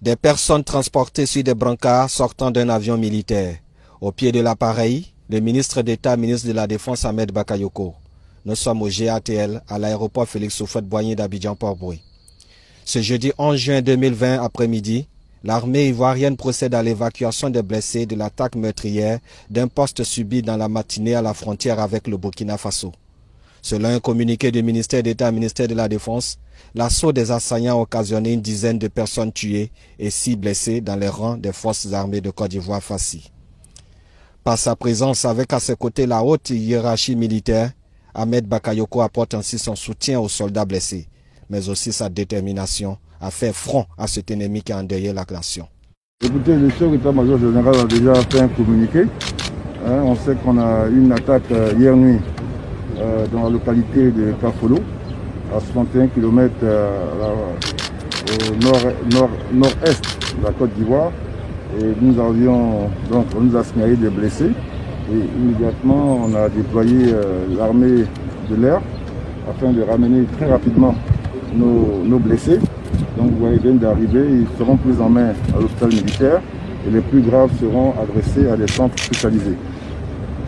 Des personnes transportées sur des brancards sortant d'un avion militaire. Au pied de l'appareil, le ministre d'État, ministre de la Défense Ahmed Bakayoko. Nous sommes au GATL à l'aéroport Félix Houphouët-Boigny d'Abidjan-Port-Boué. Ce jeudi 11 juin 2020 après-midi, l'armée ivoirienne procède à l'évacuation des blessés de l'attaque meurtrière d'un poste subi dans la matinée à la frontière avec le Burkina Faso. Selon un communiqué du ministère d'État, ministère de la Défense, l'assaut des assaillants a occasionné une dizaine de personnes tuées et 6 blessées dans les rangs des forces armées de Côte d'Ivoire FACI. Par sa présence avec à ses côtés la haute hiérarchie militaire, Ahmed Bakayoko apporte ainsi son soutien aux soldats blessés, mais aussi sa détermination à faire front à cet ennemi qui a endeuillé la nation. Écoutez, le chef d'état-major général a déjà fait un communiqué. On sait qu'on a eu une attaque hier nuit dans la localité de Kafolo, à 61 km au nord-est de la Côte d'Ivoire. Et on nous a signalé des blessés. Et immédiatement, on a déployé l'armée de l'air afin de ramener très rapidement nos blessés. Donc, vous voyez, ils viennent d'arriver, ils seront pris en main à l'hôpital militaire et les plus graves seront adressés à des centres spécialisés.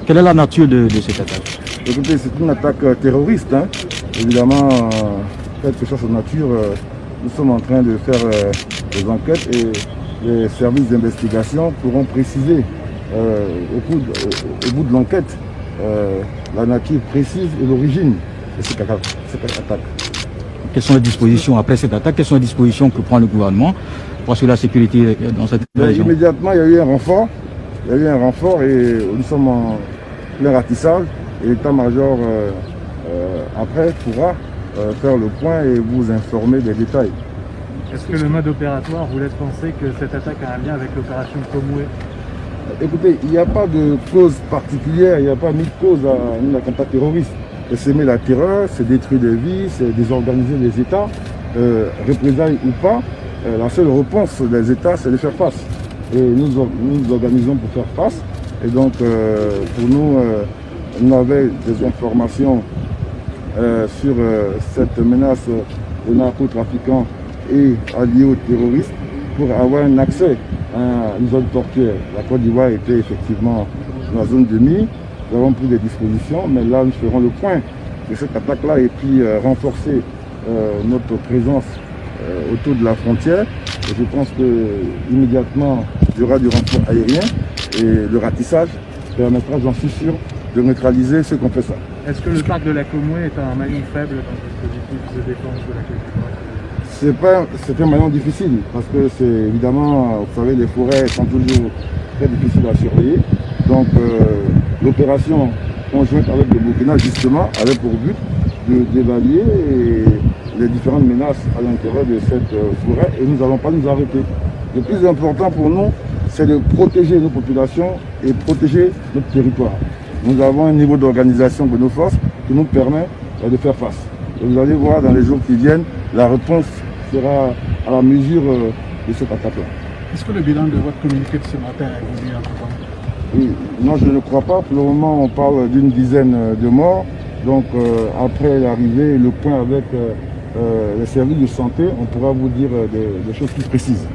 Quelle est la nature de cette attaque? Écoutez, c'est une attaque terroriste. Évidemment, quelque chose de nature, nous sommes en train de faire des enquêtes et les services d'investigation pourront préciser au bout de l'enquête la nature précise et l'origine de cette attaque. Quelles sont les dispositions après cette attaque? Quelles sont les dispositions que prend le gouvernement pour assurer la sécurité dans cette région? Immédiatement, il y a eu un renfort. Et nous sommes en plein ratissage. Et l'état-major, après, pourra faire le point et vous informer des détails. Est-ce que le mode opératoire vous laisse penser que cette attaque a un lien avec l'opération Komoué? Écoutez, il n'y a pas de cause particulière, il n'y a pas mis de cause à un attentat terroriste. C'est semer la terreur, c'est détruire des vies, c'est désorganiser les États, représailles ou pas. La seule réponse des États, c'est de faire face. Et nous nous organisons pour faire face. Et donc, pour nous, on avait des informations sur cette menace aux narcotrafiquants et alliés aux terroristes pour avoir un accès à une zone portuaire. La Côte d'Ivoire était effectivement dans la zone de mise. Nous avons pris des dispositions, mais là nous ferons le point de cette attaque-là et puis renforcer notre présence autour de la frontière. Et je pense qu'immédiatement il y aura du renfort aérien et le ratissage permettra, j'en suis sûr, de neutraliser ceux qui ont fait ça. Est-ce que le parc de la Komoué est un maillon faible dans le dispositif de défense de la Côte d'Ivoire? C'est un maillon difficile parce que c'est évidemment, vous savez, les forêts sont toujours très difficiles à surveiller. Donc l'opération conjointe avec le Burkina justement avait pour but d'évaluer les différentes menaces à l'intérieur de cette forêt et nous n'allons pas nous arrêter. Le plus important pour nous, c'est de protéger nos populations et protéger notre territoire. Nous avons un niveau d'organisation de nos forces qui nous permet de faire face. Et vous allez voir dans les jours qui viennent, la réponse sera à la mesure de cette attaque-là. Est-ce que le bilan de votre communiqué de ce matin a évolué entre-temps? Oui, non, je ne crois pas. Pour le moment, on parle d'une dizaine de morts. Donc, après l'arrivée et le point avec les services de santé, on pourra vous dire des choses plus précises.